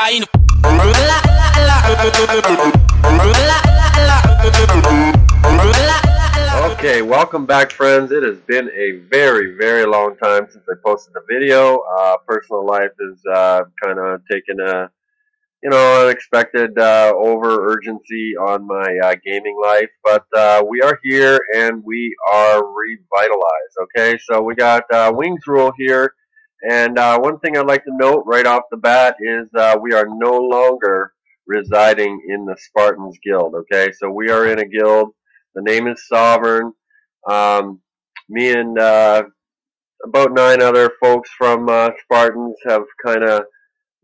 caindo. Okay, welcome back, friends. It has been a very, very long time since I posted a video. Personal life is kind of taken a, unexpected over urgency on my gaming life, but we are here and we are revitalized. Okay, so we got Wingsrule here, and one thing I'd like to note right off the bat is we are no longer residing in the Spartans Guild. Okay, so we are in a guild. The name is Sovereign. Me and about 9 other folks from Spartans have kind of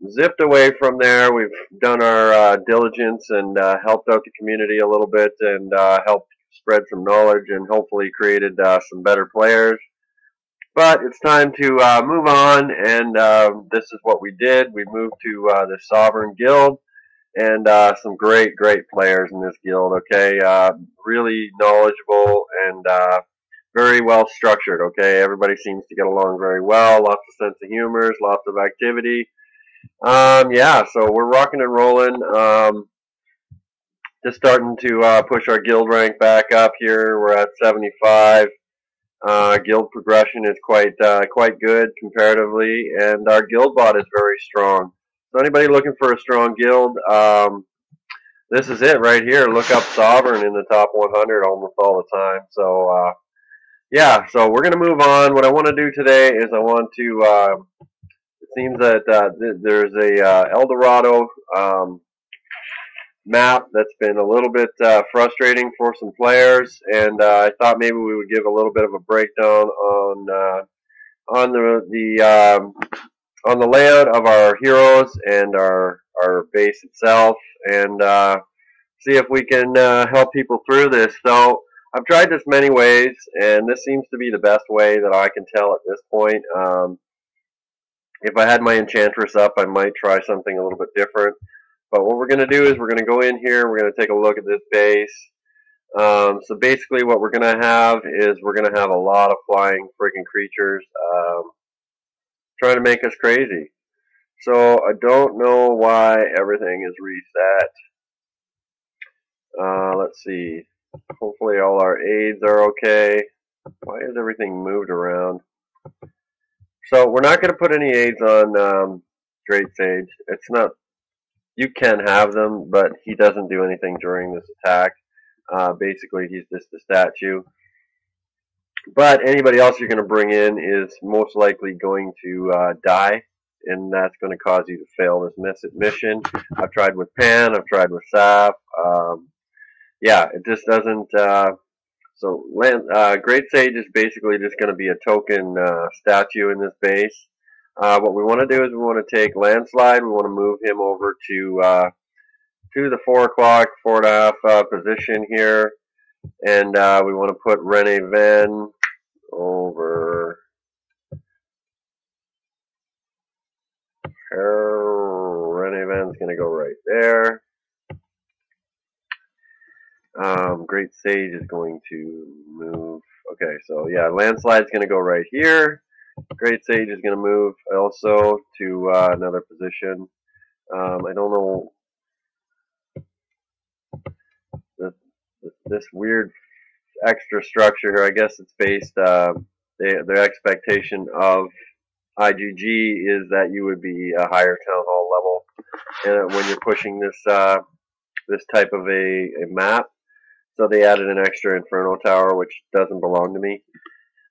zipped away from there. We've done our diligence and helped out the community a little bit and helped spread some knowledge and hopefully created some better players. But it's time to move on, and this is what we did. We moved to the Sovereign Guild, and some great players in this guild. Okay, really knowledgeable and very well structured. Okay, everybody seems to get along very well. Lots of sense of humor, lots of activity. Yeah, so we're rocking and rolling. Just starting to push our guild rank back up here. We're at 75. Guild progression is quite good comparatively, and our guild bot is very strong. So anybody looking for a strong guild, this is it right here. Look up Sovereign in the top 100 almost all the time. So yeah, so we're going to move on. What I want to do today is I want to, it seems that there's a El Dorado map that's been a little bit frustrating for some players, and I thought maybe we would give a little bit of a breakdown on the layout of our heroes and our base itself, and see if we can help people through this. So I've tried this many ways, and this seems to be the best way that I can tell at this point. If I had my Enchantress up, I might try something a little bit different. But what we're going to do is we're going to go in here, we're going to take a look at this base. So basically what we're going to have is we're going to have a lot of flying freaking creatures trying to make us crazy. So I don't know why everything is reset. Let's see. Hopefully all our aids are okay. Why is everything moved around? So we're not going to put any aids on Great Sage. It's not. You can have them, but he doesn't do anything during this attack. Basically, he's just a statue. But anybody else you're going to bring in is most likely going to die, and that's going to cause you to fail this mission. I've tried with Pan, I've tried with Saf. Yeah, it just doesn't. So Great Sage is basically just going to be a token statue in this base. What we want to do is we want to take Landslide. We want to move him over to the 4 o'clock, 4.5 position here, and we want to put Wyntervern over. Wyntervern's going to go right there. Great Sage is going to move. Okay, so yeah, Landslide's going to go right here. Great Sage is going to move also to another position. I don't know this weird extra structure here. I guess it's based. The expectation of IGG is that you would be a higher town hall level, and when you're pushing this this type of a map. So they added an extra Inferno Tower, which doesn't belong to me.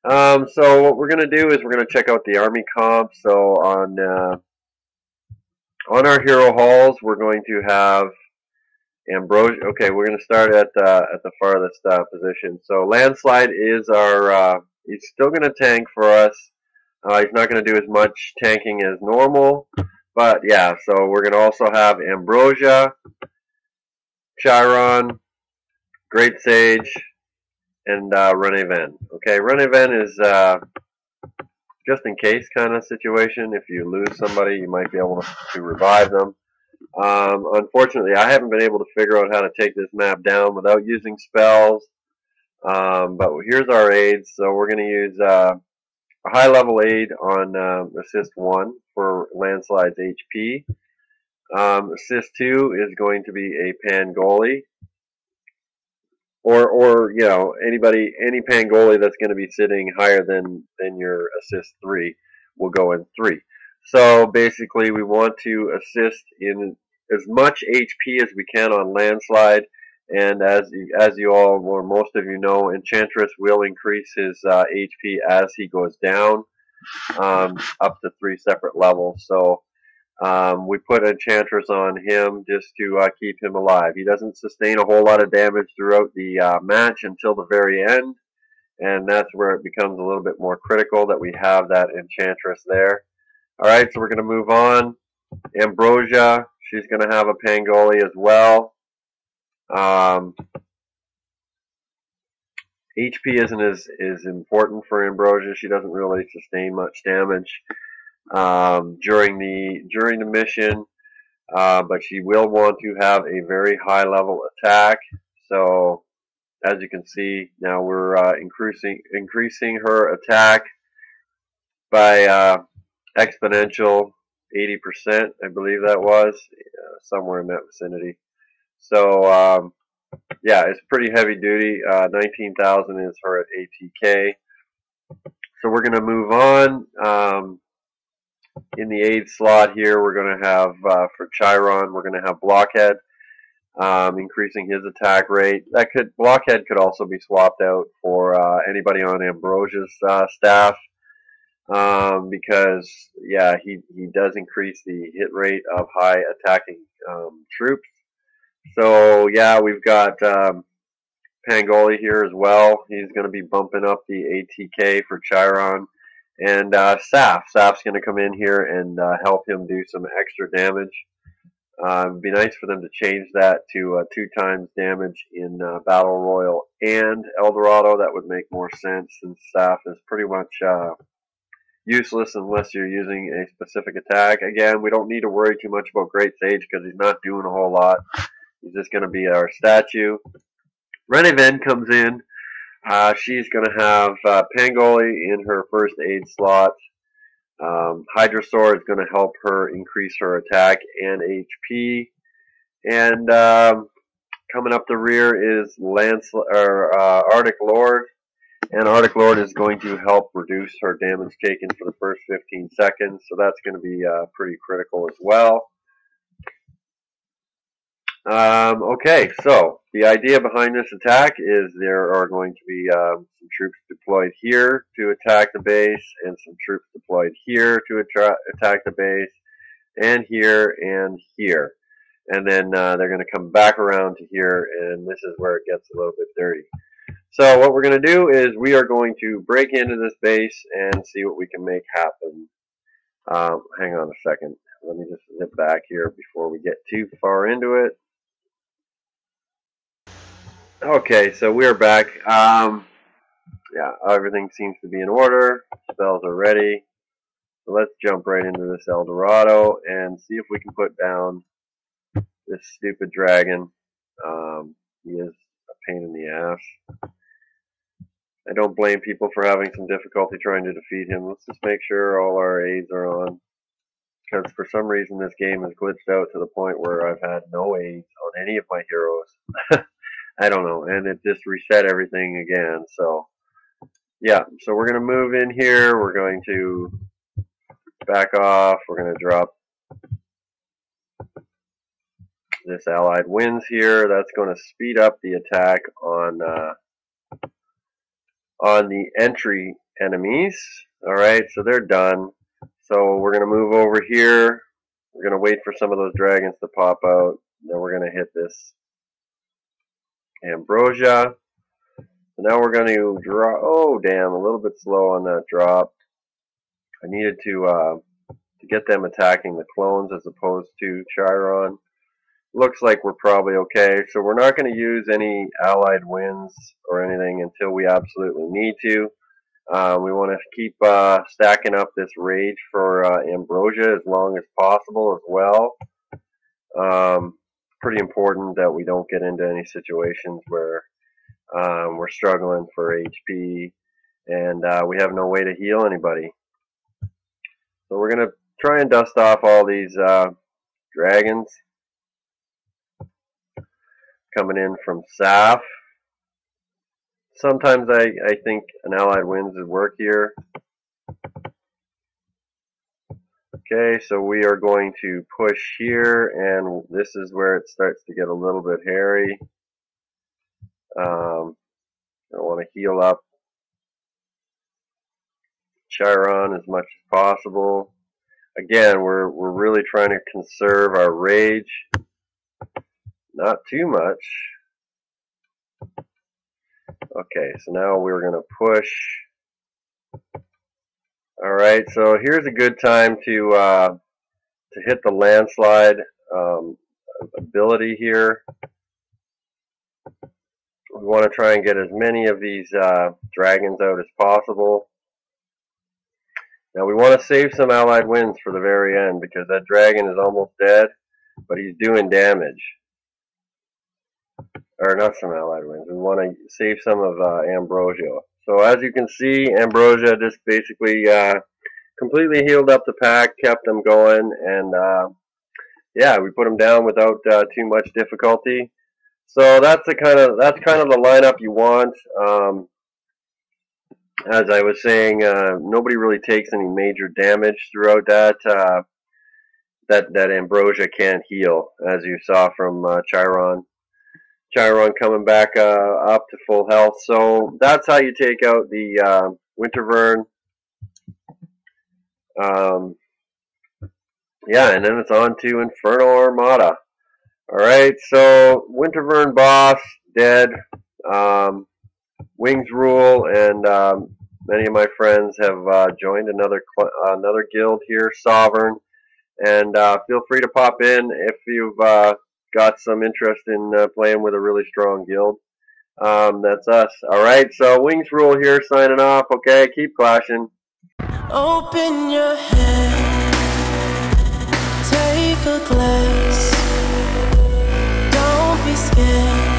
So what we're going to do is we're going to check out the army comp. So on our hero halls, we're going to have Ambrosia. Okay, we're going to start at the farthest position. So Landslide is our. He's still going to tank for us. He's not going to do as much tanking as normal, but yeah. So we're going to also have Ambrosia, Chiron, Great Sage, and Wyntervern. Okay, Wyntervern is just in case kind of situation. If you lose somebody, you might be able to revive them. Unfortunately, I haven't been able to figure out how to take this map down without using spells. But here's our aids. So we're going to use a high level aid on assist 1 for Landslide's HP. Assist 2 is going to be a Pangoli, or you know, any Pangoli that's going to be sitting higher than your assist 3 will go in 3. So basically, we want to assist in as much HP as we can on landslide. And as you all, or most of you know, Enchantress will increase his HP as he goes down, up to 3 separate levels. So we put Enchantress on him just to keep him alive. He doesn't sustain a whole lot of damage throughout the match until the very end, and that's where it becomes a little bit more critical that we have that Enchantress there. Alright, so we're going to move on. Ambrosia, she's going to have a Pangoli as well. HP isn't as important for Ambrosia. She doesn't really sustain much damage during the mission, but she will want to have a very high level attack. So as you can see, now we're increasing her attack by exponential 80%, I believe that was, somewhere in that vicinity. So yeah, it's pretty heavy duty. 19,000 is her at ATK. So we're going to move on. In the aid slot here, we're going to have, for Chiron, we're going to have Blockhead, increasing his attack rate. Blockhead could also be swapped out for anybody on Ambrosia's staff, because, yeah, he does increase the hit rate of high attacking troops. So, yeah, we've got Pangoli here as well. He's going to be bumping up the ATK for Chiron. And Saf's going to come in here and help him do some extra damage. It'd be nice for them to change that to 2 times damage in Battle Royal and El Dorado. That would make more sense, since Saf is pretty much useless unless you're using a specific attack. Again, we don't need to worry too much about Great Sage because he's not doing a whole lot. He's just going to be our statue. Wyntervern comes in. She's going to have Pangoli in her first aid slot. Hydrosaur is going to help her increase her attack and HP. And coming up the rear is Arctic Lord. And Arctic Lord is going to help reduce her damage taken for the first 15 seconds. So that's going to be pretty critical as well. Okay, so the idea behind this attack is there are going to be some troops deployed here to attack the base, and some troops deployed here to attack the base, and here, and then they're going to come back around to here, and this is where it gets a little bit dirty. So what we're going to do is we are going to break into this base and see what we can make happen. Hang on a second. Let me just zip back here before we get too far into it. Okay, so we're back. Yeah, everything seems to be in order. Spells are ready. So let's jump right into this El Dorado and see if we can put down this stupid dragon. He is a pain in the ass. I don't blame people for having some difficulty trying to defeat him. Let's just make sure all our aids are on. Because for some reason this game has glitched out to the point where I've had no aids on any of my heroes. I don't know, and it just reset everything again. So, yeah, so we're going to move in here. We're going to back off. We're going to drop this allied wins here. That's going to speed up the attack on the entry enemies. All right, so they're done. So we're going to move over here. We're going to wait for some of those dragons to pop out. Then we're going to hit this Ambrosia. So now we're going to draw. Oh, damn, a little bit slow on that drop. I needed to get them attacking the clones as opposed to Chiron. Looks like we're probably okay. So we're not going to use any allied wins or anything until we absolutely need to. We want to keep stacking up this rage for Ambrosia as long as possible as well. Pretty important that we don't get into any situations where we're struggling for HP and we have no way to heal anybody. So we're going to try and dust off all these dragons. Coming in from Saf. Sometimes I think an Allied Winds would work here. Okay, so we are going to push here, and this is where it starts to get a little bit hairy. I want to heal up Chiron as much as possible. Again, we're really trying to conserve our rage. Not too much. Okay, so now we're going to push. Alright, so here's a good time to hit the landslide ability here. We want to try and get as many of these dragons out as possible. Now we want to save some Allied Winds for the very end because that dragon is almost dead, but he's doing damage. Or not some Allied Winds. We want to save some of Ambrosia. So as you can see, Ambrosia just basically completely healed up the pack, kept them going, and yeah, we put them down without too much difficulty. So that's kind of the lineup you want. As I was saying, nobody really takes any major damage throughout that. That Ambrosia can't heal, as you saw from Chiron. Chiron coming back up to full health. So that's how you take out the Wyntervern. Yeah, and then it's on to Infernal Armada. Alright, so Wyntervern boss, dead. Wingsrule and many of my friends have joined another guild here, Sovereign. And feel free to pop in if you've got some interest in playing with a really strong guild. That's us. Alright, so Wingsrule here signing off. Okay, keep clashing. Open your head, take a glass, don't be scared.